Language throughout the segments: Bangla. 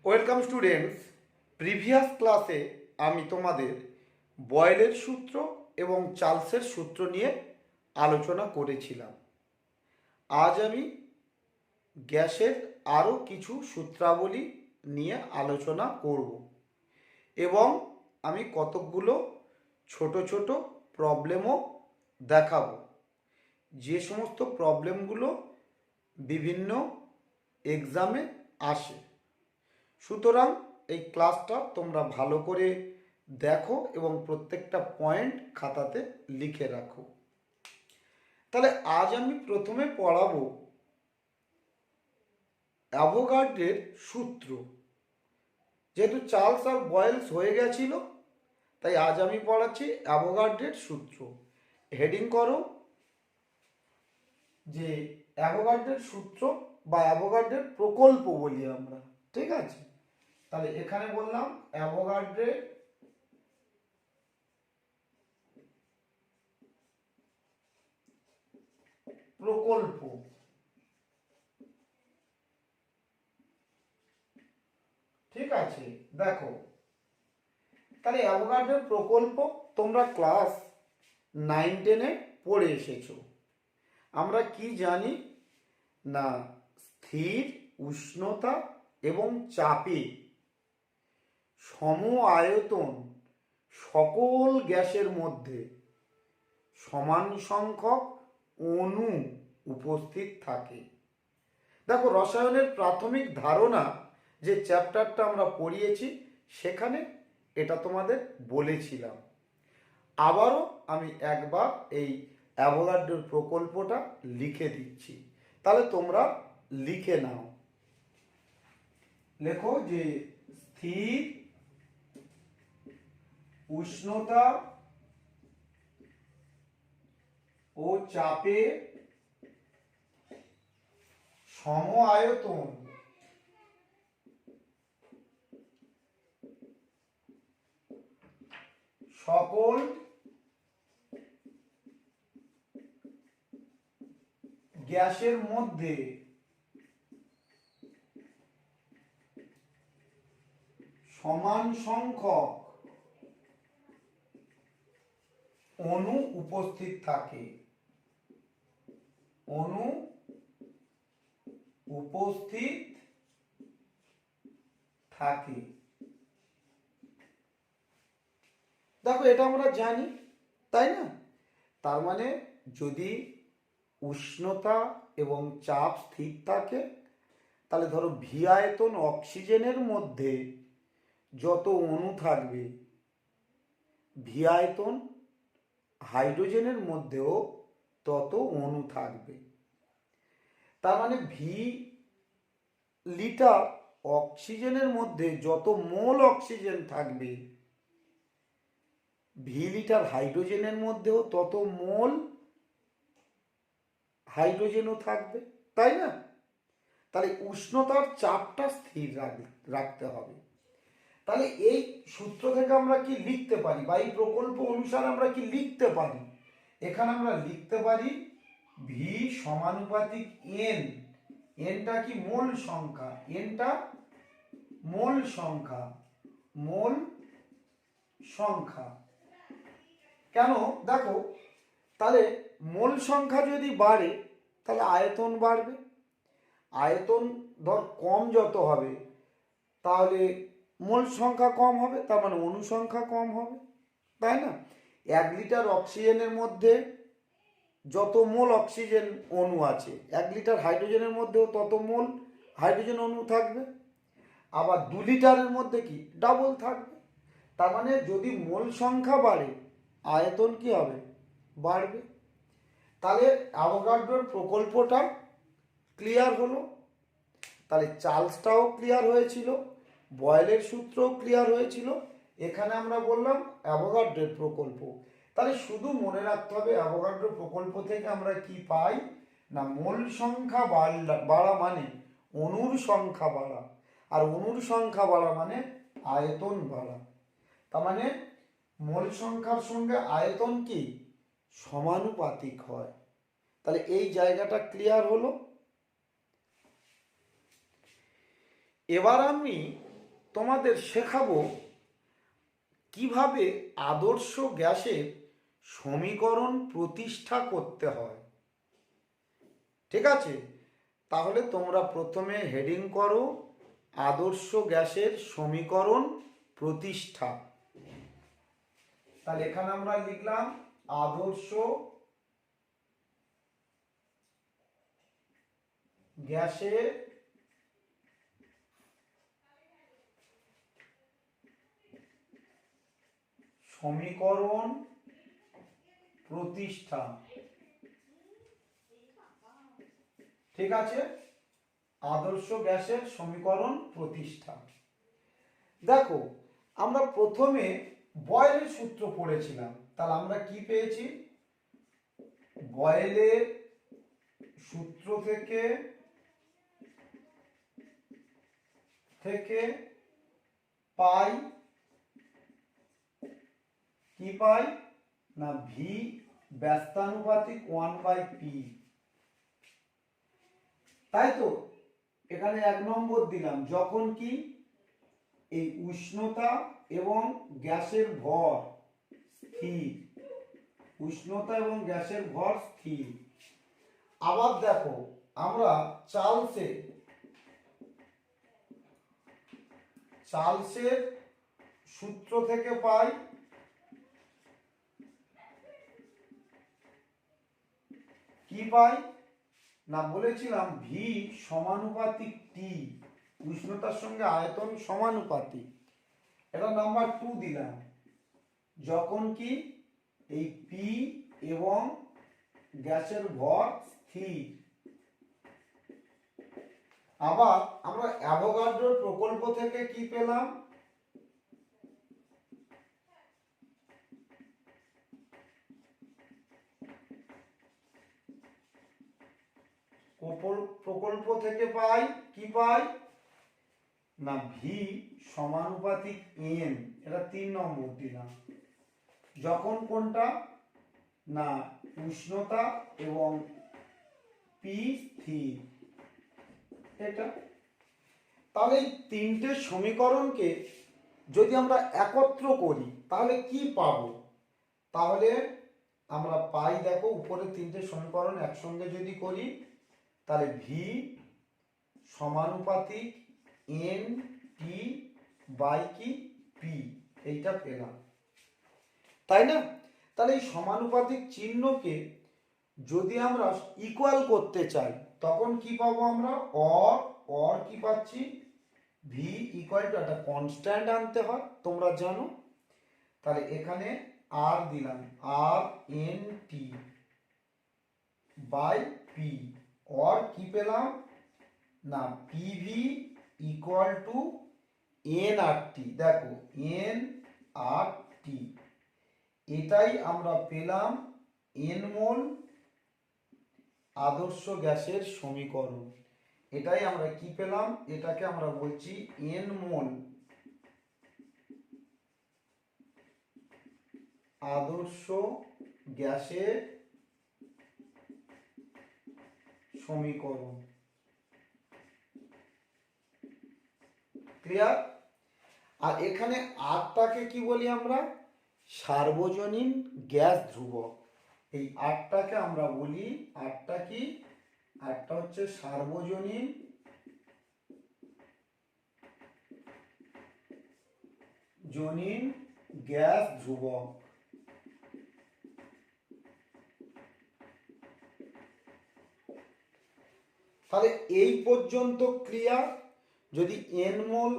Welcome students. প্রিভিয়াস ক্লাসে আমি তোমাদের বয়েলের সূত্র এবং চার্লসের সূত্র নিয়ে আলোচনা করেছিলাম। আজ আমি গ্যাসের আরও কিছু সূত্রাবলী নিয়ে আলোচনা করব এবং আমি কতকগুলো ছোট ছোট প্রবলেমও দেখাবো, যে সমস্ত প্রবলেমগুলো বিভিন্ন এক্সামে আসে। সুতরাং এই ক্লাসটা তোমরা ভালো করে দেখো এবং প্রত্যেকটা পয়েন্ট খাতাতে লিখে রাখো। তাহলে আজ আমি প্রথমে পড়াবো অ্যাভোগাড্রোর সূত্র। যেহেতু চার্লস আর বয়েলস হয়ে গেছিল, তাই আজ আমি পড়াচ্ছি অ্যাভোগাড্রোর সূত্র। হেডিং করো যে অ্যাভোগাড্রোর সূত্র বা অ্যাভোগাড্রোর প্রকল্প বলি আমরা, ঠিক আছে? তাহলে এখানে বললাম অ্যাভোগাড্রোর প্রকল্প। ঠিক আছে, দেখো তাহলে অ্যাভোগাড্রোর প্রকল্প তোমরা ক্লাস 9-10-এ পড়ে এসেছো। আমরা কি জানি না, স্থির উষ্ণতা এবং চাপে সম আয়তন সকল গ্যাসের মধ্যে সমান সংখ্যক অণু উপস্থিত থাকে। দেখো, রসায়নের প্রাথমিক ধারণা যে চ্যাপ্টারটা আমরা পড়িয়েছি সেখানে এটা তোমাদের বলেছিলাম। আবারও আমি একবার এই অ্যাভোগাড্রোর প্রকল্পটা লিখে দিচ্ছি, তাহলে তোমরা লিখে নাও। লেখো যে স্থির উষ্ণতা ও চাপে সম আয়তন সকল গ্যাসের মধ্যে সমান সংখ্যক অণু উপস্থিত থাকে। অণু উপস্থিত থাকে। দেখো, এটা আমরা জানি, তাই না? তার মানে যদি উষ্ণতা এবং চাপ স্থির থাকে, তাহলে ধরো ভি আয়তন অক্সিজেনের মধ্যে যত অণু থাকবে, ভি আয়তন হাইড্রোজেনের মধ্যেও তত অণু থাকবে। তার মানে ভি লিটার অক্সিজেনের মধ্যে যত মোল অক্সিজেন থাকবে, ভি লিটার হাইড্রোজেনের মধ্যেও তত মোল হাইড্রোজেনও থাকবে, তাই না? তাহলে উষ্ণতার চাপটা স্থির রাখতে হবে। তাহলে এই সূত্র থেকে আমরা কি লিখতে পারি, বা এই প্রকল্প অনুসারে আমরা কি লিখতে পারি? এখানে আমরা লিখতে পারি ভি সমানুপাতিক এন। এনটা কি? মোল সংখ্যা। এনটা মোল সংখ্যা। মোল সংখ্যা কেন? দেখো, তাহলে মোল সংখ্যা যদি বাড়ে তাহলে আয়তন বাড়বে। আয়তন ধর কম যত হবে, তাহলে মোল সংখ্যা কম হবে, তার মানে অণু সংখ্যা কম হবে, তাই না? 1 লিটার অক্সিজেনের মধ্যে যত মোল অক্সিজেন অণু আছে, 1 লিটার হাইড্রোজেনের মধ্যেও তত মোল হাইড্রোজেন অণু থাকবে। আবার 2 লিটারের মধ্যে কি ডাবল থাকবে। তার মানে যদি মোল সংখ্যা বাড়ে, আয়তন কি হবে? বাড়বে। তাহলে অ্যাভোগাড্রোর প্রকল্পটা ক্লিয়ার হলো। তাহলে চার্লসটাও ক্লিয়ার হয়েছিল, বয়েলের সূত্রও ক্লিয়ার হয়েছিল। এখানে আমরা বললাম অ্যাভোগাড্রোর প্রকল্প। তাহলে শুধু মনে রাখতে হবে অ্যাভোগাড্রোর প্রকল্প থেকে আমরা কি পাই না, মোল সংখ্যা বাড়া মানে অণুর সংখ্যা বাড়া, আর অণুর সংখ্যা বাড়া মানে আয়তন বাড়া। তার মানে মোল সংখ্যার সঙ্গে আয়তন কি সমানুপাতিক হয়। তাহলে এই জায়গাটা ক্লিয়ার হলো। এবার আমি তোমাদের শেখাবো কিভাবে আদর্শ গ্যাসের সমীকরণ প্রতিষ্ঠা করতে হয়। ঠিক আছে, তাহলে তোমরা প্রথমে হেডিং করো আদর্শ গ্যাসের সমীকরণ প্রতিষ্ঠা। তাহলে এখানে আমরা লিখলাম আদর্শ গ্যাসের সমীকরণ প্রতিষ্ঠা। ঠিক আছে, আদর্শ গ্যাসের সমীকরণ প্রতিষ্ঠা। দেখো, আমরা প্রথমে বয়েলের সূত্র পড়েছিলাম। তাহলে আমরা কি পেয়েছি? বয়েলের সূত্র থেকে পাই কি পাই না ভি ব্যস্তানুপাতিক 1/p। তাই তো, এখানে 1 নম্বর দিলাম যখন কি এই উষ্ণতা এবং গ্যাসের ভর স্থির, উষ্ণতা এবং গ্যাসের ভর স্থির। আবার দেখো, আমরা চার্লসের সূত্র থেকে পাই কি পাই না, বলেছিলাম ভি সমানুপাতিক টি, উষ্ণতার সঙ্গে আয়তন সমানুপাতিক। এটা নাম্বার 2 দিলাম যখন কি এই পি এবং গ্যাসের ভর স্থির। আবার আমরা অ্যাভোগাড্রোর প্রকল্প থেকে কি পেলাম? প্রকল্প থেকে পাই কি পাই না ভি সমানুপাতিক এন। এটা 3 নম্বর দিলাম যখন কোনটা না উষ্ণতা এবং পি স্থির। এটা তাহলে এই তিনটে সমীকরণকে যদি আমরা একত্র করি তাহলে কি পাবো? তাহলে আমরা পাই, দেখো উপরে তিনটে সমীকরণ একসঙ্গে যদি করি তাহলে ভি সমানুপাতিক এন টি বাই কি পি, এইটা পেলাম, তাই না? তাহলে এই সমানুপাতিক চিহ্নকে যদি আমরা ইকুয়াল করতে চাই তখন কি পাবো আমরা? অর কি পাচ্ছি? ভি ইকুয়াল টু একটা কনস্ট্যান্ট আনতে হয়, তোমরা জানো। তাহলে এখানে আর দিলাম, R N T by P. Or কি পেলাম না PV equal to N R T. দেখো এন আর টি, এটাই আমরা পেলাম এন মোল আদর্শ গ্যাসের সমীকরণ। এটাই আমরা কি পেলাম? এটাকে আমরা বলছি এন মোল আদর্শ গ্যাসের সমীকরণ। ক্লিয়ার? আর এখানে আরটাকে কি বলি আমরা? সার্বজনীন গ্যাস ধ্রুবক। এই আরটাকে আমরা বলি, আরটা কি? আরটা হচ্ছে সার্বজনীন গ্যাস ধ্রুবক। তাহলে এই পর্যন্ত ক্লিয়ার? যদি এন মোল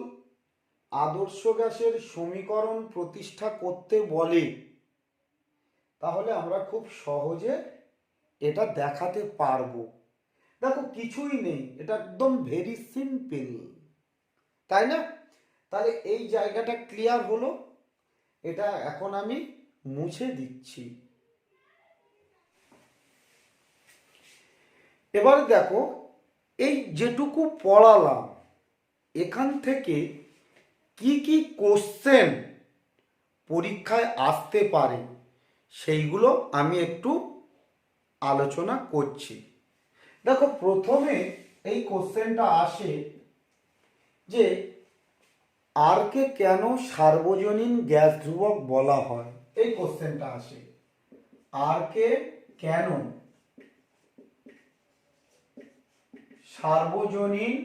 আদর্শ গ্যাসের সমীকরণ প্রতিষ্ঠা করতে বলে তাহলে আমরা খুব সহজে এটা দেখাতে পারবো। দেখো কিছুই নেই, এটা একদম ভেরি সিম্পল, তাই না? তাহলে এই জায়গাটা ক্লিয়ার হলো। এটা এখন আমি মুছে দিচ্ছি। এবার দেখো, এই যেটুকু পড়ালাম এখান থেকে কি কি কোশ্চেন পরীক্ষায় আসতে পারে সেইগুলো আমি একটু আলোচনা করছি। দেখো, প্রথমে এই কোশ্চেনটা আসে যে আর কে কেন সার্বজনীন গ্যাস ধ্রুবক বলা হয়, এই কোশ্চেনটা আসে। আর কে কেন সার্বজনীন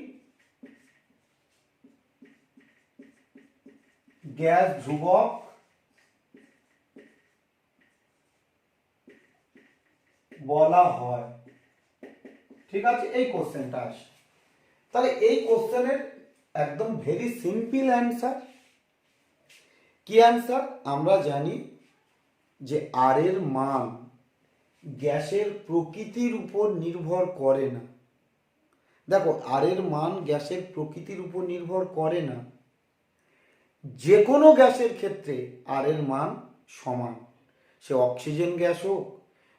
গ্যাস ধ্রুবক বলা হয়, ঠিক আছে, এই কোশ্চেনটা আসে। তাহলে এই কোশ্চেনের একদম ভেরি সিম্পল অ্যান্সার। কি অ্যান্সার? আমরা জানি যে আর এর মান গ্যাসের প্রকৃতির উপর নির্ভর করে না। দেখো, আর এর মান গ্যাসের প্রকৃতির উপর নির্ভর করে না। যে কোনো গ্যাসের ক্ষেত্রে আর এর মান সমান, সে অক্সিজেন গ্যাস হোক,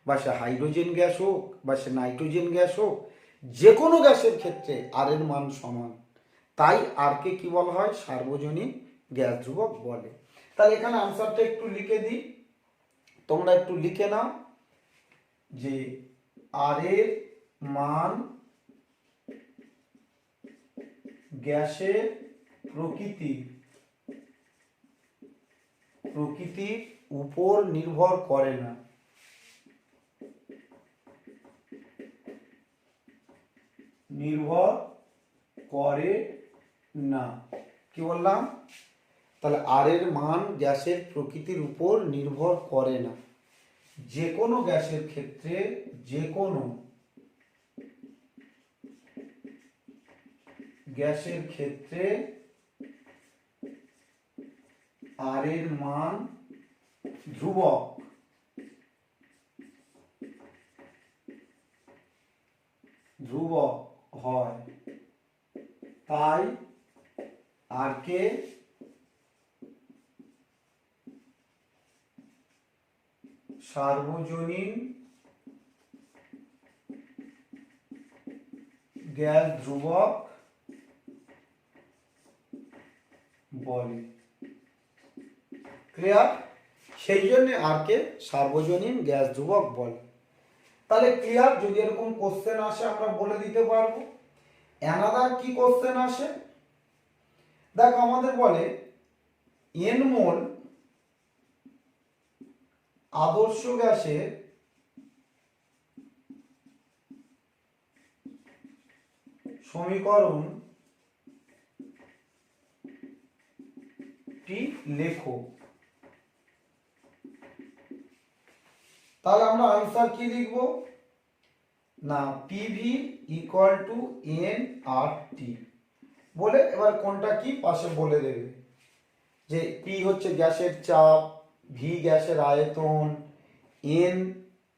বা সে হাইড্রোজেন গ্যাস হোক, বা সে নাইট্রোজেন গ্যাস হোক, যে কোনো গ্যাসের ক্ষেত্রে আর এর মান সমান। তাই আর কে কি বলা হয়? সার্বজনীন গ্যাস ধ্রুবক বলে। তাহলে এখানে আনসারটা একটু লিখে দিই, তোমরা একটু লিখে নাও যে আর এর মান গ্যাসের প্রকৃতির উপর নির্ভর করে না। নির্ভর করে না। কি বললাম? তাহলে আর এর মান গ্যাসের প্রকৃতির উপর নির্ভর করে না। যে কোনো গ্যাসের ক্ষেত্রে, যে কোনো গ্যাসের ক্ষেত্রে আর এর মান ধ্রুবক হয়। তাই আর কে সার্বজনীন গ্যাস ধ্রুবক বলে। ক্লিয়ার? সেই জন্য আর কে সার্বজনীন গ্যাস ধ্রুবক বলে। তাহলে ক্লিয়ার? যদি এরকম কোশ্চেন আসে আমরা বলে দিতে পারবো। অ্যানাদার কি কোশ্চেন আসে? দেখো, আমাদের বলে এন মোল আদর্শ গ্যাসের সমীকরণ টি লেখো। তাহলে আমরা আনসার কি লিখব? না, PV equal to N R টি বলে, এবার কোনটা কি পাশে বলে দেবে যে পি হচ্ছে গ্যাসের চাপ, ভি গ্যাসের আয়তন, এন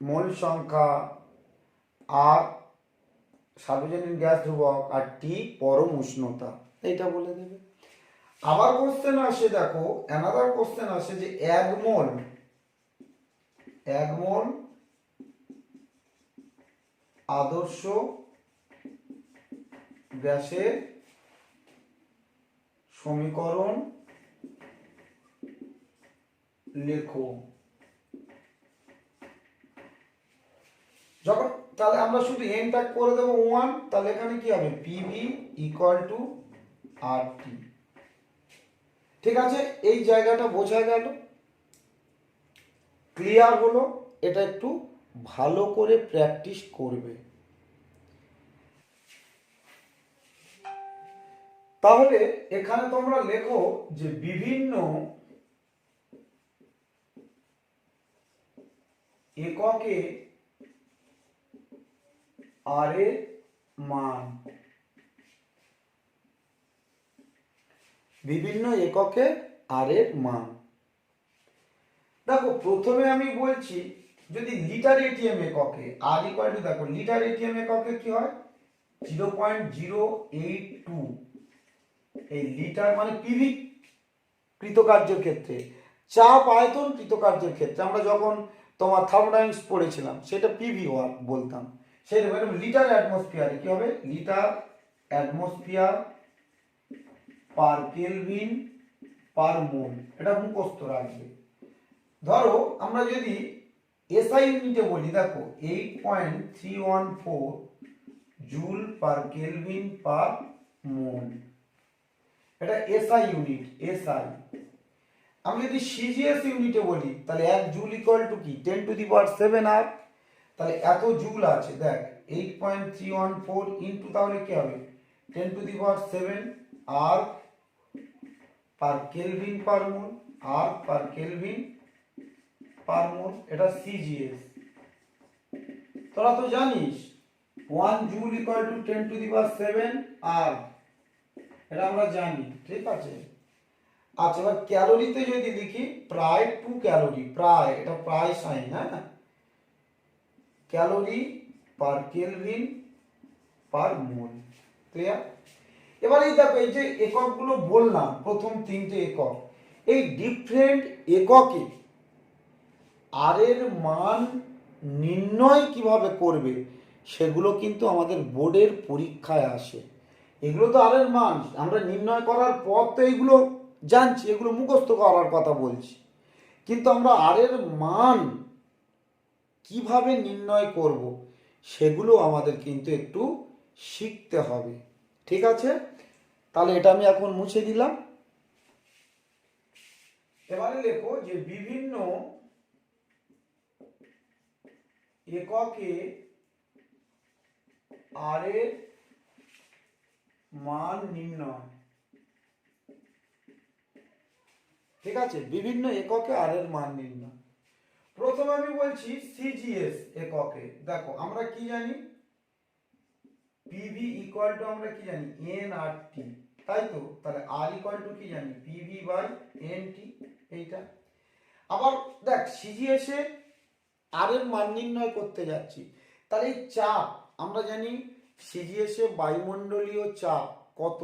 মোল সংখ্যা, আর সার্বজনীন গ্যাস ধ্রুবক, আর টি পরম উষ্ণতা, এইটা বলে দেবে। আবার কোশ্চেন আসে, দেখো অ্যানাদার কোশ্চেন আসে যে এক মোল আদর্শ গ্যাসের সমীকরণ লেখো। যখন তাহলে আমরা শুধু এনটা করে দেবো 1, তাহলে এখানে কি হবে? পিভি ইকুয়াল টু আর টি। ঠিক আছে, এই জায়গাটা বোঝা গেল? ক্লিয়ার হলো? এটা একটু ভালো করে প্র্যাকটিস করবে। তাহলে এখানে তোমরা লেখো যে বিভিন্ন এককে আর এর মান। বিভিন্ন এককে আর এর মান। দেখো, প্রথমে আমি বলছি যদি লিটার এটিএম এককে আর ইকুয়াল টু, দেখো লিটার এটিএম এককে কি হয়? 0.082। এই লিটার মানে পিভি কৃতকার্যের ক্ষেত্রে, চাপ আয়তন কৃতকার্যের ক্ষেত্রে আমরা যখন তোমার থার্মোডাইনামিক্স পড়েছিলাম সেটা পিভি বলতাম। সেই লিটার অ্যাটমসফিয়ারে কি হবে? Litre atmosphere per kelvin per mole, এটা মুখস্থ রাখবে। ধরো আমরা যদি এসআই ইউনিটে বলি, দেখো 8.314 joule per kelvin per mole. এটা এসআই ইউনিট, এসআই। আমি যদি সিজিএস ইউনিটে বলি তাহলে 1 জুল ইকুয়াল টু কি 10⁻7 আর, তাহলে এত জুল আছে দেখ 8.314 ইন্টু তাহলে কি হবে 10⁻7 আর পার কেলভিন পার মোল, আর পার কেলভিন পার মোল, এটা সিজিএস। তোরা তো জানিস 1 জুল ইকুয়াল টু 10⁻7 আর, এটা আমরা জানি, ঠিক আছে। আচ্ছা এবার ক্যালোরিতে যদি লিখি প্রায় 2 ক্যালোরি, প্রায়, এটা প্রায় সাইন, হ্যাঁ, ক্যালোরি পার কেলভিন পার মোল, ক্লিয়ার। এবার এই দেখো এই যে এককগুলো বললাম, প্রথম 3টে একক, এই ডিফারেন্ট এককে আর এর মান নির্ণয় কিভাবে করবে সেগুলো কিন্তু আমাদের বোর্ডের পরীক্ষায় আসে। এগুলো তো আর এর মান আমরা নির্ণয় করার পর তো এগুলো জানছি, এগুলো মুখস্থ করার কথা বলছি, কিন্তু আমরা আর এর মান কিভাবে নির্ণয় করব সেগুলো আমাদের কিন্তু একটু শিখতে হবে, ঠিক আছে। তাহলে এটা আমি এখন মুছে দিলাম। এবারে লেখো যে বিভিন্ন এককে আর এর মান নির্ণয়, ঠিক আছে, বিভিন্ন এককে আর এর মান নির্ণয়। প্রথমে আমি বলছি সিজিএস এককে, দেখো আমরা কি জানি পিভি ইকুয়াল টু, আমরা কি জানি এন আর টি, তাই তো, তাহলে আর ইকুয়াল টু কি জানি পিভি বাই এন টি, এইটা। আবার দেখ সিজিএস এ আর এর মান নির্ণয় করতে যাচ্ছি, তাহলে এই চাপ আমরা জানি সিজিএস এ বায়ুমণ্ডলীয় চাপ কত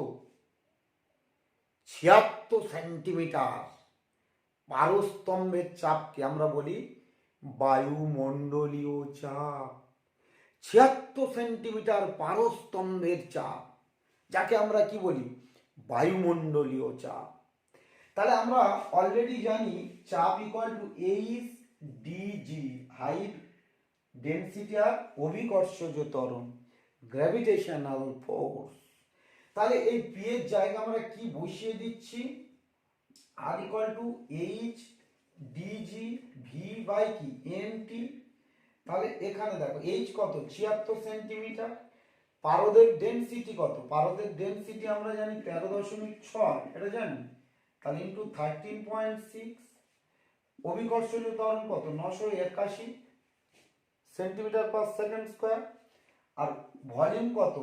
76 সেন্টিমিটার, পারস্তম্ভের চাপকে আমরা বলি বায়ুমণ্ডলীয় চাপ, 76 সেন্টিমিটার পারস্তম্ভের চাপ, যাকে আমরা কি বলি বায়ুমণ্ডলীয় চাপ। তাহলে আমরা অলরেডি জানি চাপ equal to H DG, height density আর অভিকর্ষজ ত্বরণ, গ্র্যাভিটেশনাল ফোর্স। তাহলে এই পি এর জায়গা আমরা কি বসিয়ে দিচ্ছি, আর equal to H DG V by কি এন টি। তাহলে এখানে দেখো এইচ কত 76 সেন্টিমিটার, পারদের ডেনসিটি কত, পারদের ডেনসিটি আমরা জানি 13.6, এটা জানি, তাহলে ইন্টু 13.6, অভিকর্ষজ ত্বরণ কত 981 সেন্টিমিটার পার সেকেন্ড স্কোয়ার, আর ভলিউম কত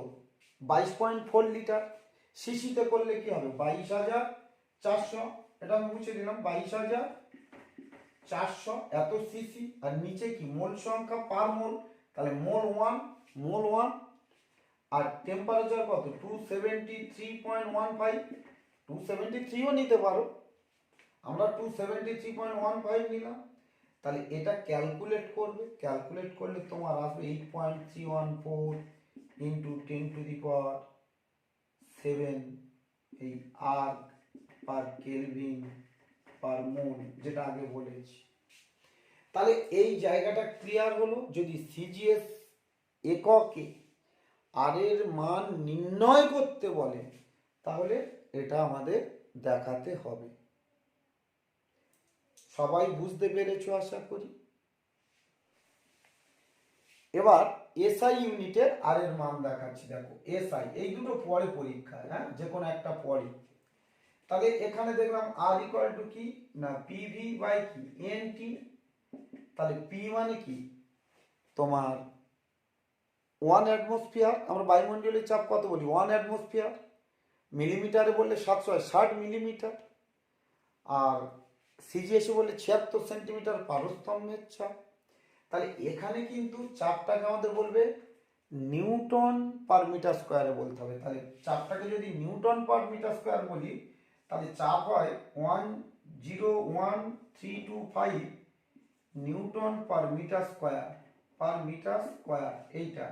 22.4 লিটার। সিসিতে করলে কি হবে 22,400, এটা আমি মুছে দিলাম 22,400 এত সিসি, আর নিচে কি মোল সংখ্যা পার মোল, তাহলে মোল 1, মোল 1, আর টেম্পারেচার কত 273.15, 273ও নিতে পারো, আমরা 273.15 নিলাম। তাহলে এটা ক্যালকুলেট করবে, ক্যালকুলেট করলে তোমার আসবে 8.314 ইন্টু 10⁻7 এই আর পার কেলভিন পার মোল, যেটা আগে বলেছি। তাহলে এই জায়গাটা ক্লিয়ার হলো। যদি সিজিএস এককে আর এর মান নির্ণয় করতে বলে তাহলে এটা আমাদের দেখাতে হবে। সবাই বুঝতে পেরেছো আশা করি। এবার এসআই ইউনিটের আর এর মান দেখাচ্ছি, দেখো এসআই এই দুটো পরে পরীক্ষায়, হ্যাঁ যে কোনো একটা পরে। তাহলে এখানে দেখলাম আর ইকুয়াল টু কি না পিভি বাই কি এন টি, তাহলে পি মানে কি তোমার 1 অ্যাটমসফিয়ার, আমরা বায়ুমণ্ডলীয় চাপ কত বলি 1 অ্যাটমসফিয়ার, মিলিমিটারে বললে 760 মিলিমিটার, আর সিজিএসে বললে 76 সেন্টিমিটার পারস্তম্ভের চাপ। তাহলে এখানে কিন্তু চাপটাকে আমাদের বলবে নিউটন পার মিটার স্কোয়ারে বলতে হবে। তাহলে চাপটাকে যদি নিউটন পার মিটার স্কোয়ার বলি তাহলে চাপ হয় 101,325 newton per metre square, per metre square এইটা।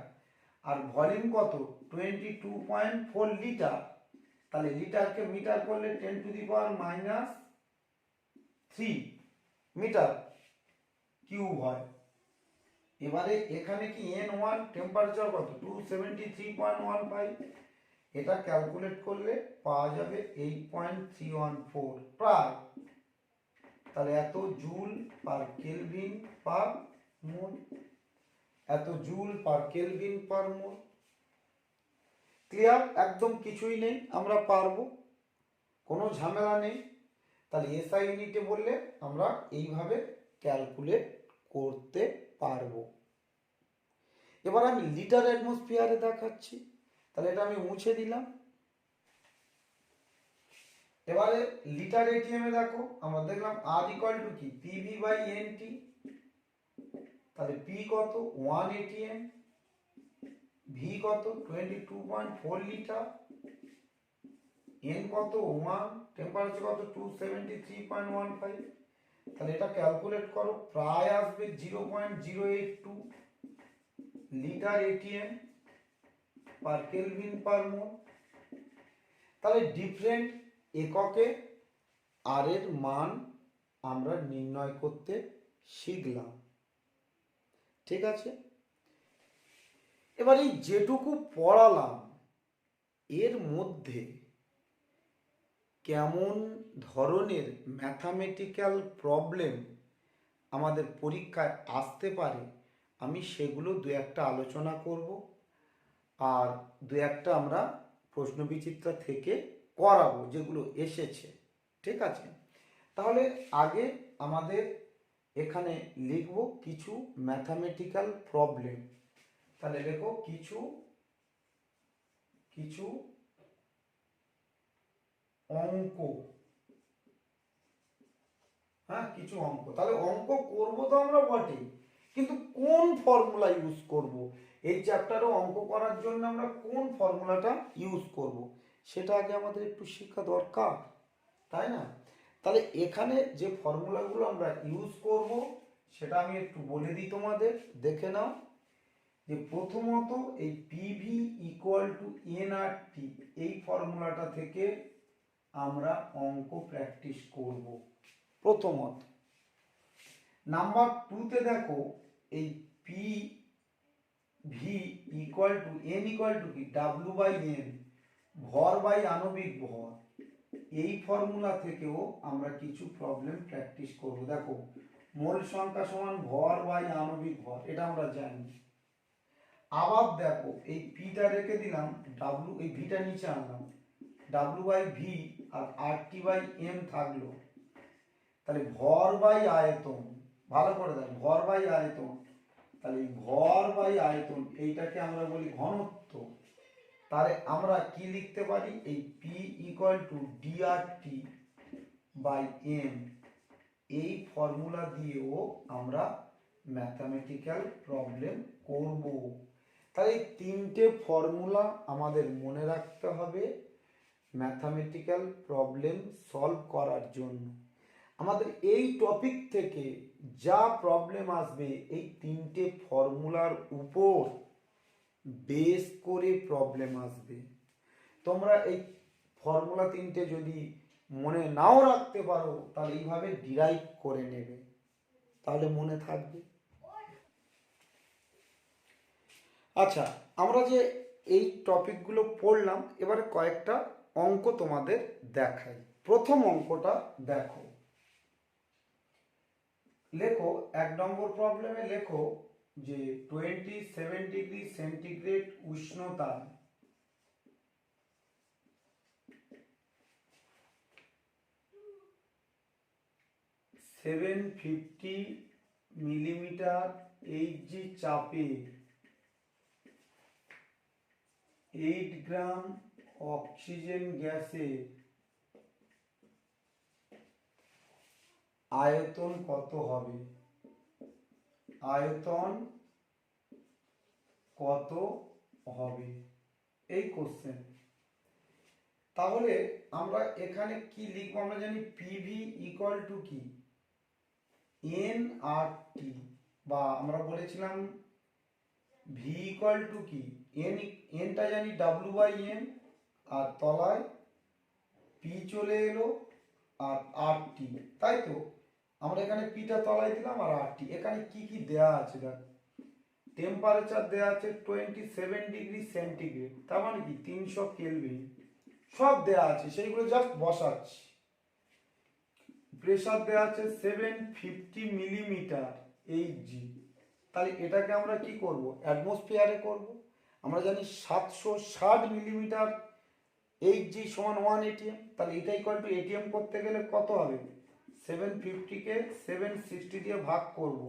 আর ভলিউম কত 22.4 লিটার, তাহলে লিটারকে মিটার করলে 10⁻³ মিটার কিউব হয়। এবারে এখানে কি N1 টেম্পারেচার কত 273.15, এটা ক্যালকুলেট করলে পাওয়া যাবে 8.314 প্রায়। তাহলে এত জুল পার কেলভিন পার মোল, এত জুল পার কেলভিন পার মোল। ক্লিয়ার? একদম কিছুই নেই, আমরা পারবো, কোনো ঝামেলা নেই। তাহলে এসআই ইউনিটে বললে আমরা এইভাবে ক্যালকুলেট করতে পারবো। এবার আমি লিটার অ্যাটমসফিয়ারে দেখাচ্ছি, তাহলে এটা আমি মুছে দিলাম। এবারে লিটার এটিএম এ দেখো, আমরা দেখলাম আর ইকুয়াল টু কি পিভি বাই এনটি। তাহলে পি কত 1 এটিএম, ভি কত 22.4 লিটার, এন কত 1, টেম্পারেচার কত 273.15। তাহলে এটা ক্যালকুলেট করো, প্রায় আসবে 0.082 litre ATM per kelvin per mole. তাহলে ডিফারেন্ট এককে আর এর মান আমরা নির্ণয় করতে শিখলাম। ঠিক আছে, এবার এই যেটুকু পড়ালাম এর মধ্যে কেমন ধরনের ম্যাথামেটিক্যাল প্রবলেম আমাদের পরীক্ষায় আসতে পারে আমি সেগুলো দু একটা আলোচনা করব, আর দু একটা আমরা প্রশ্নবিচিত্রা থেকে করাবো যেগুলো এসেছে। ঠিক আছে, তাহলে আগে আমাদের এখানে লিখব কিছু ম্যাথামেটিক্যাল প্রবলেম। তাহলে লেখো কিছু কিছু অঙ্ক। হ্যাঁ, কিছু অঙ্ক। তাহলে অঙ্ক করব তো আমরা বটেই, কিন্তু কোন ফর্মুলা ইউজ করব, এই চ্যাপ্টারে অঙ্ক করার জন্য আমরা কোন ফর্মুলাটা ইউজ করব সেটা আগে আমাদের একটু শিক্ষা দরকার, তাই না? তাহলে এখানে যে ফর্মুলাগুলো আমরা ইউজ করব সেটা আমি একটু বলে দিই তোমাদের, দেখে নাও। যে প্রথমত এই পিভি ইকুয়াল টু এনআরটি, এই ফর্মুলাটা থেকে আমরা অঙ্ক প্র্যাকটিস করব প্রথমত। নাম্বার 2তে দেখো এই P V equal to N equal to কি ডাব্লু বাই এন, ভর বাই আণবিক ভর, এই ফর্মুলা থেকেও আমরা কিছু প্রবলেম প্র্যাকটিস করব। দেখো মোল সংখ্যা সমান ভর বাই আণবিক ভর, এটা আমরা জানি। আবার দেখো এই পিটা রেখে দিলাম, ডাব্লু এই ভিটা নিচে আনলাম, W by V R R T by M থাকলো। তাহলে ভর বাই আয়তন, ভালো করে দেখ, ভর বাই আয়তন। তাহলে ভর বাই আয়তন এইটাকে আমরা বলি ঘনত্ব। তাহলে আমরা কি লিখতে পারি, এই P equal to D R T by M, এই ফর্মুলা দিয়েও আমরা ম্যাথামেটিক্যাল প্রবলেম করব। তাহলে এই তিনটে ফর্মুলা আমাদের মনে রাখতে হবে ম্যাথামেটিক্যাল প্রবলেম সলভ করার জন্য। আমাদের এই টপিক থেকে যা প্রবলেম আসবে এই তিনটে ফর্মুলার উপর বেস করে প্রবলেম আসবে। তোমরা এই ফর্মুলা তিনটে যদি মনে নাও রাখতে পারো তাহলে এইভাবে ডিরাইভ করে নেবে, তাহলে মনে থাকবে। আচ্ছা, আমরা যে এই টপিকগুলো পড়লাম, এবারে কয়েকটা অঙ্ক তোমাদের দেখাই। প্রথম অঙ্কটা দেখো, লেখো 1 নম্বর প্রবলেমে লেখো যে 27 ডিগ্রি সেন্টিগ্রেড উষ্ণতায় 750 মিলিমিটার এইচজি চাপে 8 গ্রাম অক্সিজেন গ্যাসের আয়তন কত হবে? আয়তন কত হবে, এই কোশ্চেন। তাহলে আমরা এখানে কি লিখবো, আমরা জানি পিভি ইকুয়াল টু কি এন আর টি, বা আমরা বলেছিলাম ভি ইকুয়াল টু কি এনটা জানি ডাব্লু বাই এন, আর তলায় পি চলে এলো আর আর টি, তাই তো? আমরা এখানে পিটা তলায় দিলাম আর আর টি। এখানে কি কি দেয়া আছে দেখ, টেম্পারেচার দেওয়া আছে 27 ডিগ্রি সেন্টিগ্রেড, তার মানে কি 300 কেলভিন, সব দেওয়া আছে, সেইগুলো জাস্ট বসাচ্ছি। প্রেসার দেওয়া আছে 750 মিলিমিটার এইচজি, তাহলে এটাকে আমরা কি করব, অ্যাটমসফিয়ারে করব। আমরা জানি 760 মিলিমিটার এইচজি সমান 1 ATM, তাহলে এটা ইকুয়াল টু এটিএম করতে গেলে কত হবে, 750-কে 760 দিয়ে ভাগ করব,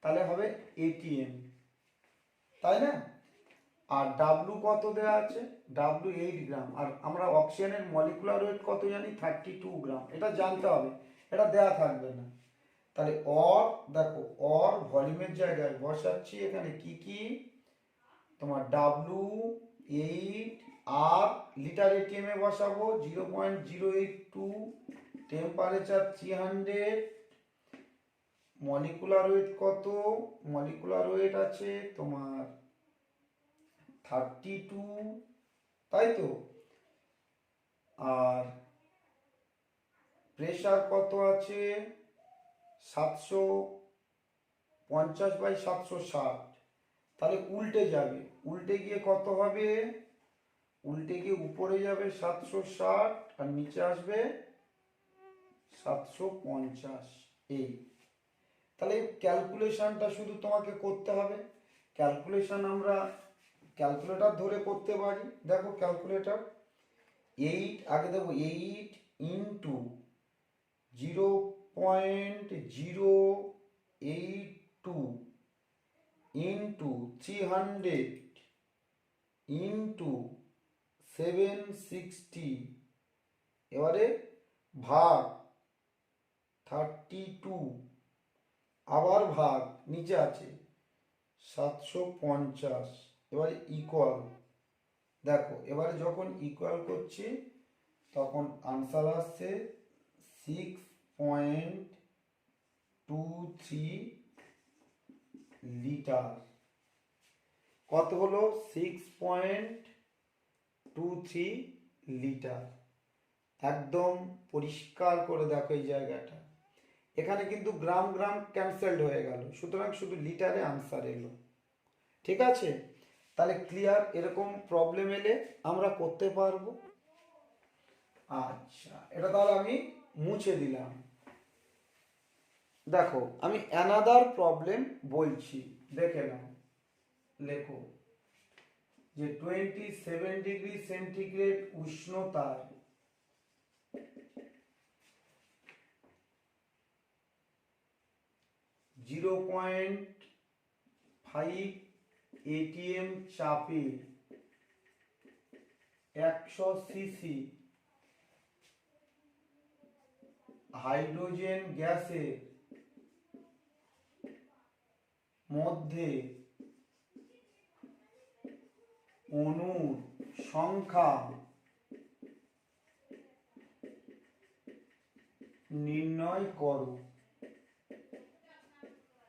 তাহলে হবে এটিএম, তাই না? আর ডাব্লু কত দেওয়া আছে, ডাব্লু 8 গ্রাম, আর আমরা অক্সিজেনের মলিকুলার ওয়েট কত জানি, 32 গ্রাম, এটা জানতে হবে, এটা দেওয়া থাকবে না। তাহলে অর, দেখো অর ভলিউমের জায়গায় বসাচ্ছি এখানে কি কি, তোমার ডাব্লু 8, আর লিটার এটিএম এ বসাবো 0.082, টেম্পারেচার 300, মলিকুলার ওয়েট কত, মলিকুলার ওয়েট আছে তোমার 32, তাই তো, আর প্রেসার কত আছে 750/760, তাহলে উল্টে যাবে, উল্টে গিয়ে কত হবে, উল্টে গিয়ে উপরে যাবে 760 আর নিচে আসবে 750, এই। তাহলে ক্যালকুলেশনটা শুধু তোমাকে করতে হবে, ক্যালকুলেশন আমরা ক্যালকুলেটর ধরে করতে পারি। দেখো ক্যালকুলেটর, 8 আগে দেবো, 8 ইন্টু 0.082 ইন্টু 300 ইন্টু 760, এবারে ভাগ 32, আবার ভাগ নিচে আছে 750, এবারে ইকুয়াল, দেখো এবারে যখন ইকুয়াল করছি তখন আনসার আসছে 6.23 লিটার। কত হলো, 6.23 লিটার। একদম পরিষ্কার করে দেখো এই জায়গাটা, এখানে কিন্তু গ্রাম গ্রাম ক্যান্সেলড হয়ে গেল, সুতরাং শুধু লিটারে আনসার এলো। ঠিক আছে, তাহলে ক্লিয়ার, এরকম প্রবলেম এলে আমরা করতে পারবো। আচ্ছা, এটা তাহলে আমি মুছে দিলাম। দেখো আমি অ্যানাদার প্রবলেম বলছি, দেখে নাও, লেখো যে 27 ডিগ্রি সেন্টিগ্রেড উষ্ণতার 0.5 ATM চাপে 100 সিসি হাইড্রোজেন গ্যাসের মধ্যে অণুর সংখ্যা নির্ণয় করো,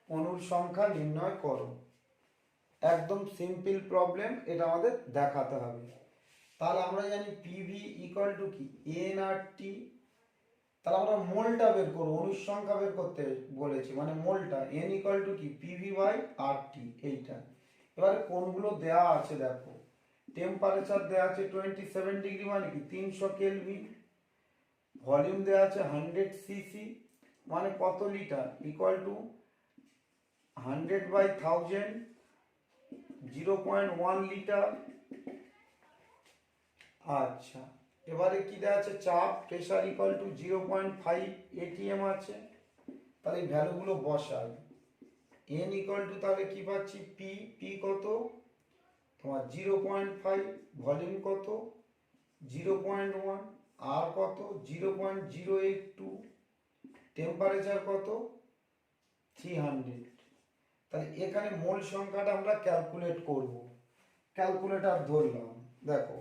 অণুর সংখ্যা নির্ণয় করো। একদম সিম্পল প্রবলেম, এটা আমাদের দেখাতে হবে। তাহলে আমরা জানি পিভি ইকুয়াল টু কি, এন আর টি, তাহলে আমরা মোলটা বের করবো, অণুর সংখ্যা বের করতে বলেছি, মানে মোলটা, এন ইকুয়াল টু কি, পিভি বাই আর টি, এইটা। এবারে কোনগুলো দেয়া আছে দেখো, টেম্পারেচার দেয়া আছে 27 ডিগ্রি মানে কি 300 কেলভিন, ভলিউম দেয়া আছে 100 সিসি মানে কত লিটার, ইকুয়াল টু 100/1000, 0.1 লিটার। আচ্ছা, এবারে কি দেওয়া আছে, চাপ, প্রেসার ইকুয়াল টু 0.5 ATM আছে, তাহলে এই ভ্যালুগুলো বসাই। এন ইকুয়াল টু তাহলে কি পাচ্ছি, পি, পি কত তোমার 0.5, ভলিউম কত 0.1, আর কত 0.082, টেম্পারেচার কত 300। তাহলে এখানে মোল সংখ্যাটা আমরা ক্যালকুলেট করব, ক্যালকুলেটর ধরলাম, দেখো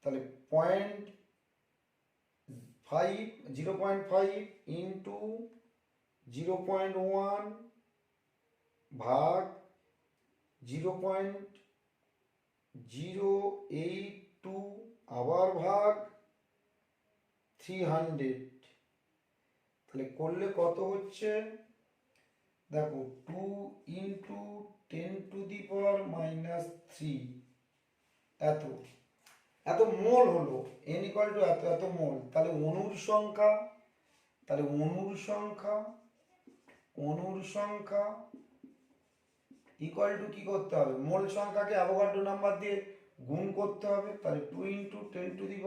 তাহলে 0.5 ইন্টু 0.1 ভাগ 0.082, আবার ভাগ 300, তাহলে করলে কত হচ্ছে, দেখো 2 ইন্টু 10⁻³ এত এত মোল হলো, n ইকুয়াল টু এত এত মোল। তাহলে অণুর সংখ্যা, অণুর সংখ্যা ইকুয়াল টু কি করতে হবে, মোল সংখ্যাকে অ্যাভোগাড্রো নাম্বার দিয়ে গুণ করতে হবে। তাহলে 2 × 10⁻³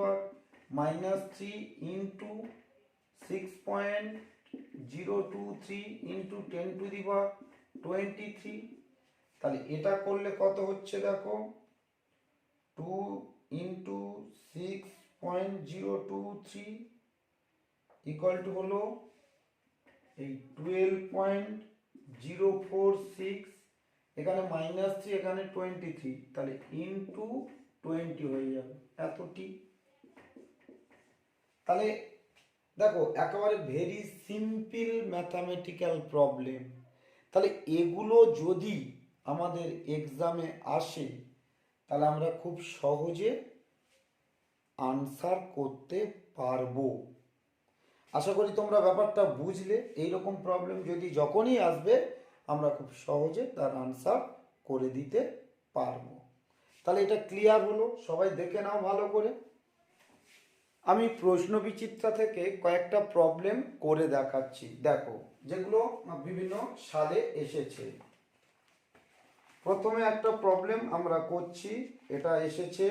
ইন্টু 6.023 ইন্টু 10⁻23। তাহলে এটা করলে কত হচ্ছে দেখো, 2 × 6.023 ইকুয়াল টু হলো এই 12.046, এখানে -3 এখানে 23, তাহলে ইন্টু 20 হয়ে যাবে এতটি। তাহলে দেখো একেবারে ভেরি সিম্পল ম্যাথামেটিক্যাল প্রবলেম। তাহলে এগুলো যদি আমাদের এক্সামে আসে তাহলে আমরা খুব সহজে আনসার করতে পারবো। আশা করি তোমরা ব্যাপারটা বুঝলে। এইরকম প্রবলেম যদি যখনই আসবে আমরা খুব সহজে তার আনসার করে দিতে পারবো। তাহলে এটা ক্লিয়ার হলো, সবাই দেখে নাও ভালো করে। আমি প্রশ্ন বিচিত্রা থেকে কয়েকটা প্রবলেম করে দেখাচ্ছি, দেখো যেগুলো বিভিন্ন সালে এসেছে। প্রথমে একটা প্রবলেম আমরা করছি, এটা এসেছে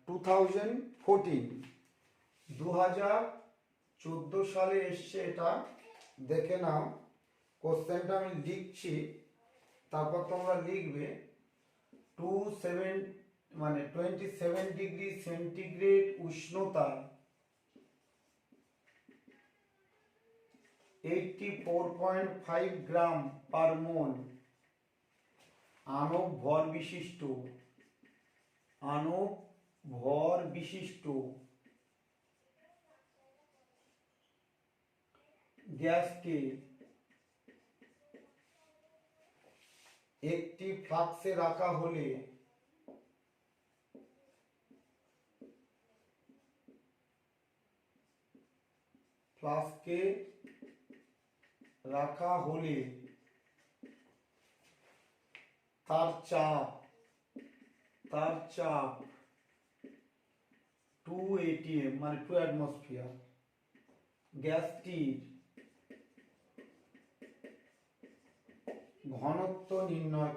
2014 সালে এসছে। এটা দেখে নাও, কোশ্চেনটা আমি লিখছি, তারপর তোমরা লিখবে। 27 ডিগ্রি সেন্টিগ্রেড উষ্ণতা 84.5 গ্রাম পার মোল আণব ভর বিশিষ্ট গ্যাসকে একটি ফ্লাস্কে রাখা হলে তার চাপ 2 atm মানে 2 অ্যাটমসফিয়ার। গ্যাসটির ঘনত্ব নির্ণয়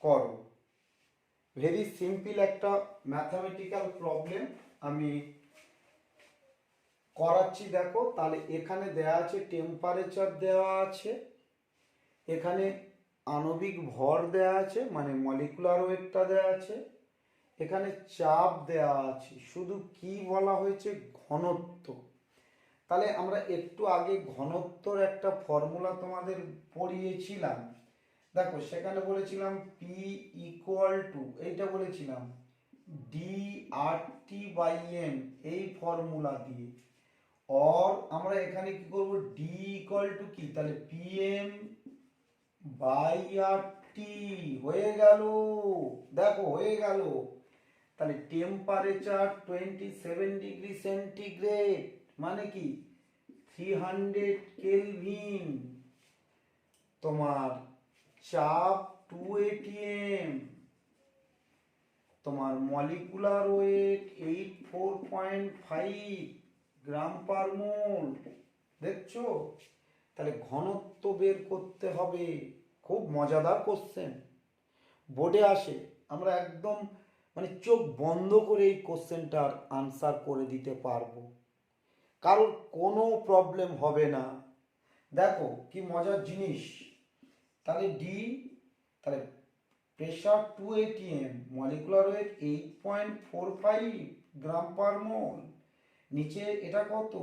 করো। ভেরি সিম্পল একটা ম্যাথামেটিক্যাল প্রবলেম আমি করাচ্ছি, দেখো। তাহলে এখানে দেওয়া আছে টেম্পারেচার, দেওয়া আছে এখানে আণবিক ভর দেওয়া আছে মানে মলিকুলার ওয়েটটা দেওয়া আছে, এখানে চাপ দেওয়া আছে, শুধু কি বলা হয়েছে, ঘনত্ব। তাহলে আমরা একটু আগে ঘনত্বর একটা ফর্মুলা তোমাদের পড়িয়েছিলাম, দেখো সেখানে বলেছিলাম পি ইকুয়াল টু, এইটা বলেছিলাম DRT/m, এই ফর্মুলা দিয়ে। অর আমরা এখানে কি করব, ডি ইকুয়াল টু কি, তাহলে PM/RT হয়ে গেল, দেখো হয়ে গেল। তাহলে টেম্পারেচার 27 ডিগ্রি সেন্টিগ্রেড মানে কি 300 কেলভিন, তোমার চাপ 2 atm, তোমার মলিকুলার ওয়েট 84.5 গ্রাম পার মোল, দেখছো। তাহলে ঘনত্ব বের করতে হবে, খুব মজাদার কোশ্চেন, বোর্ডে আসে, আমরা একদম মানে চোখ বন্ধ করে এই কোশ্চেনটার আনসার করে দিতে পারবো, কারোর কোনো প্রবলেম হবে না। দেখো কি মজার জিনিস। তাহলে তাহলে প্রেশার 2 atm, মলিকুলার ওয়েট 8.45 গ্রাম পার মোল, নিচে এটা কত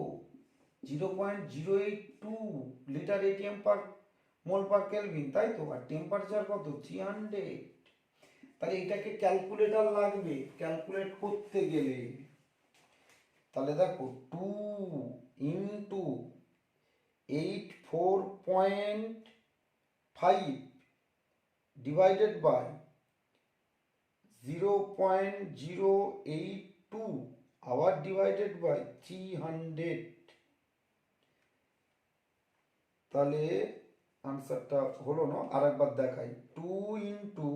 0.082 লিটার atm পার মোল পার কেলভিন, তাই তো। আর টেম্পারেচার কত 300। তাহলে এটাকে ক্যালকুলেটর লাগবে ক্যালকুলেট করতে গেলে। তাহলে দেখো 2 × 84.5 ডিভাইডেড বাই 0.082 আওয়ার ডিভাইডেড বাই 300, তাহলে আনসারটা হলো না, আর একবার দেখাই। 2 ইন্টু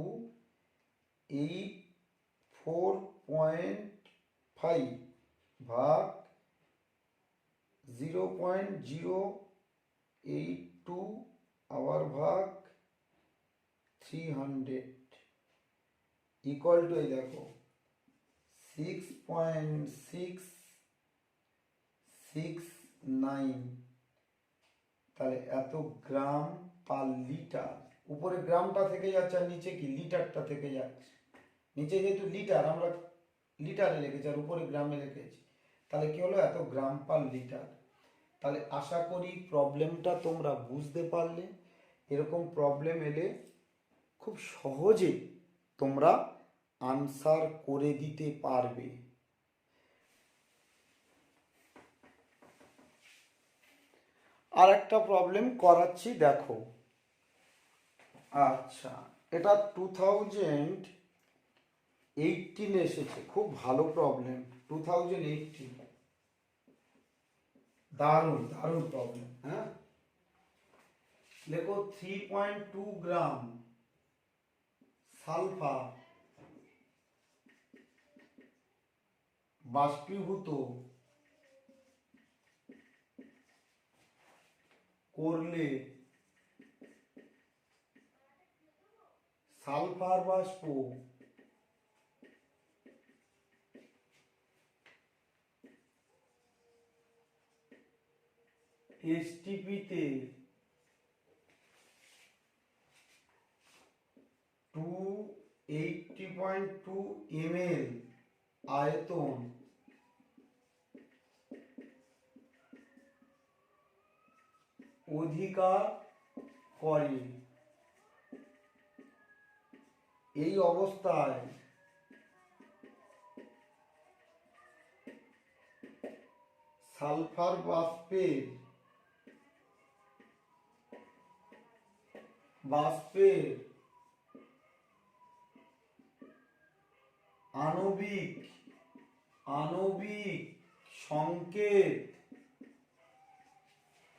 84.5 ভাগ 0.082 আওয়ার ভাগ 300 ইকুয়াল টু, এই দেখো 6.669, তাহলে এত গ্রাম পার লিটার। উপরে গ্রামটা থেকে যাচ্ছে আর নিচে কি লিটারটা থেকে যাচ্ছে। নিচে যেহেতু লিটার আমরা লিটারে রেখেছি আর উপরে গ্রামে রেখেছি, তাহলে কি হলো এত গ্রাম পার লিটার। তাহলে আশা করি প্রবলেমটা তোমরা বুঝতে পারলে। এরকম প্রবলেম এলে খুব সহজে তোমরা আনসার করে দিতে পারবে। আর একটা প্রবলেম করাচ্ছি, দেখো। আচ্ছা, এটা 2018 এসেছে, খুব ভালো প্রবলেম। 2018 দারুণ দারুণ প্রবলেম। হ্যাঁ, লেখো 3.2 গ্রাম সালফার বাষ্পীভূত করলে সালফার বাষ্প এসটিপিতে 280.2 ml আয়তন অধিকার করে। এই অবস্থায় সালফার বাষ্পের আণবিক সংকেত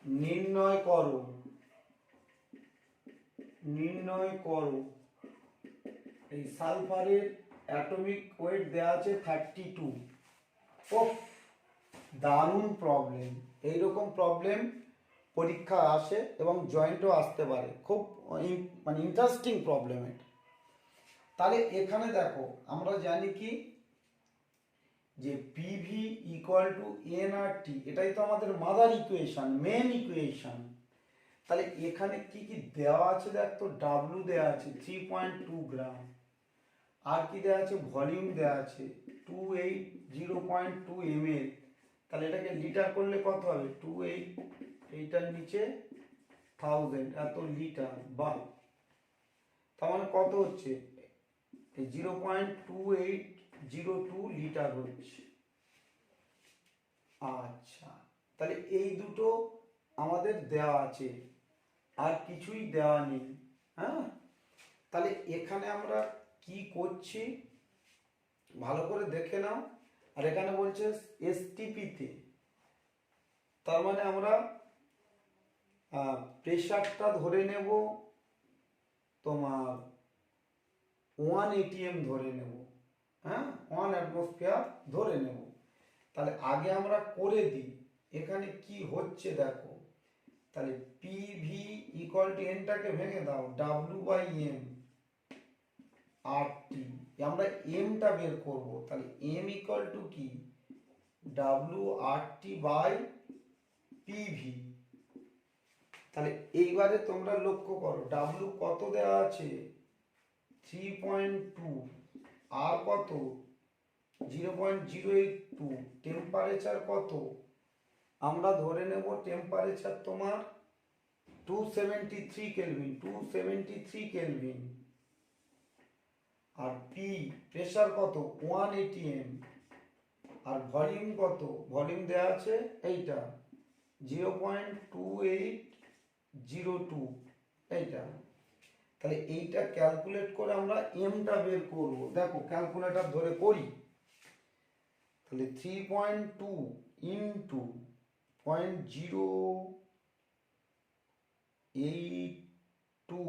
নির্ণয় করো। এই সালফারের অ্যাটমিক ওয়েট দেওয়া আছে 32। ওফ, দারুণ প্রবলেম। এইরকম প্রবলেম পরীক্ষা আসে এবং জয়েন্টও আসতে পারে। খুব মানে ইন্টারেস্টিং প্রবলেম এটা। তাহলে এখানে দেখো আমরা জানি কি যে পিভি ইকুয়াল টু এনআরটি, এটাই তো আমাদের মাদার ইকুয়েশন, মেন ইকুয়েশন। তাহলে এখানে কি কি দেওয়া আছে দেখ তো। ডাব্লু দেওয়া আছে 3.2 গ্রাম, আর কি দেওয়া আছে ভলিউম দেওয়া আছে 0.2 ml। তাহলে এটাকে লিটার করলে কত হবে 28, এইটার নিচে 1000, এত লিটার। বাহ, তার মানে কত হচ্ছে 0.2802 লিটার হচ্ছে। আচ্ছা, তাহলে এই দুটো আমাদের দেওয়া আছে, আর কিছুই দেওয়া নেই। হ্যাঁ, তাহলে এখানে আমরা কি করছি ভালো করে দেখে নাও। আর এখানে বলছে এসটিপিতে, তার মানে আমরা প্রেশারটা ধরে নেব তোমার 1 atm ধরে নেব। হ্যাঁ, 1 অ্যাটমসফিয়ার ধরে নেব। তাহলে আগে আমরা করে দিই এখানে কি হচ্ছে দেখো। তাহলে পিভি ইকুয়াল টু এনটাকে ভেঙে দাও, W by M R T. আমরা এমটা বের করব, তাহলে এম ইকুয়াল টু কি W R T by P V. তাহলে এইবারে তোমরা লক্ষ্য করো ডাব্লু কত দেওয়া আছে 3.2, আর কত 0.082, টেম্পারেচার কত আমরা ধরে নেব টেম্পারেচার তোমার 273 কেলভিন। আর পি প্রেসার কত 1 atm, আর ভলিউম কত, ভলিউম দেওয়া আছে এইটা 0.2802 এইটা। তাহলে এইটা ক্যালকুলেট করে আমরা এমটা বের করব। দেখো ক্যালকুলেটর ধরে করি। তাহলে 3.2 ইন্টু 0.082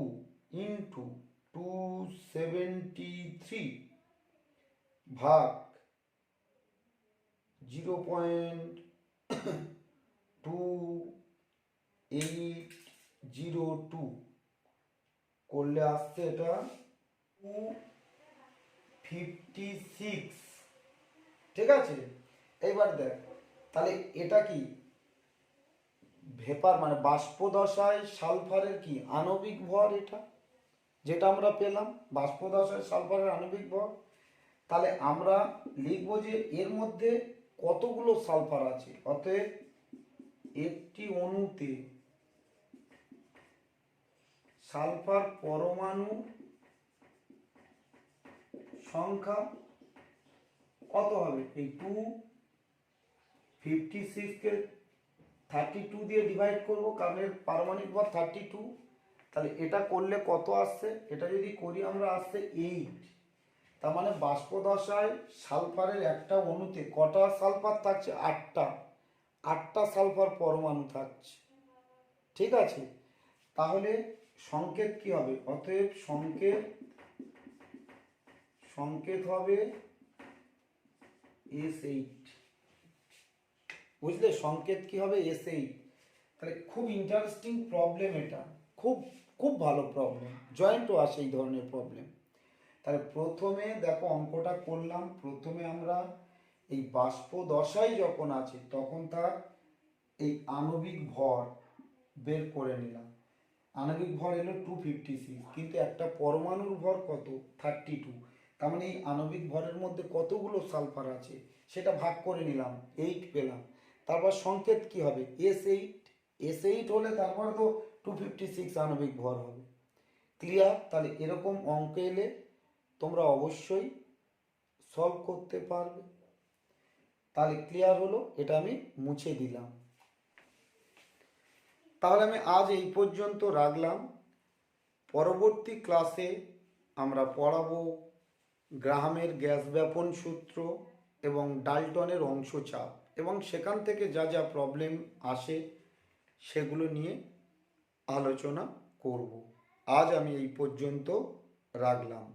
ইন্টু 273 ভাগ 0.2802 করলে আসছে এটা 256। ঠিক আছে, এইবার দেখ তাহলে এটা কি ভেপার মানে বাষ্প দশায় সালফারের কি আণবিক ভর, এটা যেটা আমরা পেলাম বাষ্প দশায় সালফারের আণবিক ভর। তাহলে আমরা লিখবো যে এর মধ্যে কতগুলো সালফার আছে, অতএব একটি অণুতে সালফার পরমাণু সংখ্যা কত হবে, এই 256কে 32 দিয়ে ডিভাইড করব, কারণ এর পারমাণবিক ভর 32। তাহলে এটা করলে কত আসছে, এটা যদি করি আমরা আসছে 8। তার মানে বাষ্প দশায় সালফারের একটা অণুতে কটা সালফার থাকছে, 8টা সালফার পরমাণু থাকছে। ঠিক আছে, তাহলে সংকেত কি হবে, অতএব সংকেত হবে S8। বুঝলে, সংকেত কি হবে S8। তাহলে খুব ইন্টারেস্টিং প্রবলেম এটা, খুব খুব ভালো প্রবলেম, জয়েন্টও আসে এই ধরনের প্রবলেম। তাহলে প্রথমে দেখো অঙ্কটা করলাম, প্রথমে আমরা এই বাষ্প দশায় যখন আছে তখন তার এই আণবিক ভর বের করে নিলাম। আণবিক ভর এলো 256, কিন্তু একটা পরমাণুর ভর কত, 32। তার মানে এই আণবিক ভরের মধ্যে কতগুলো সালফার আছে সেটা ভাগ করে নিলাম, 8 পেলাম। তারপর সংকেত কি হবে S8। S8 হলে তারপরে তো 256 আণবিক ভর হবে। ক্লিয়ার? তাহলে এরকম অঙ্ক এলে তোমরা অবশ্যই সলভ করতে পারবে। তাহলে ক্লিয়ার হলো, এটা আমি মুছে দিলাম। তাহলে আমি আজ এই পর্যন্ত রাখলাম। পরবর্তী ক্লাসে আমরা পড়াবো গ্রাহামের গ্যাস ব্যাপন সূত্র এবং ডাল্টনের অংশচাপ, এবং সেখান থেকে যা যা প্রবলেম আসে সেগুলো নিয়ে আলোচনা করব। আজ আমি এই পর্যন্ত রাখলাম।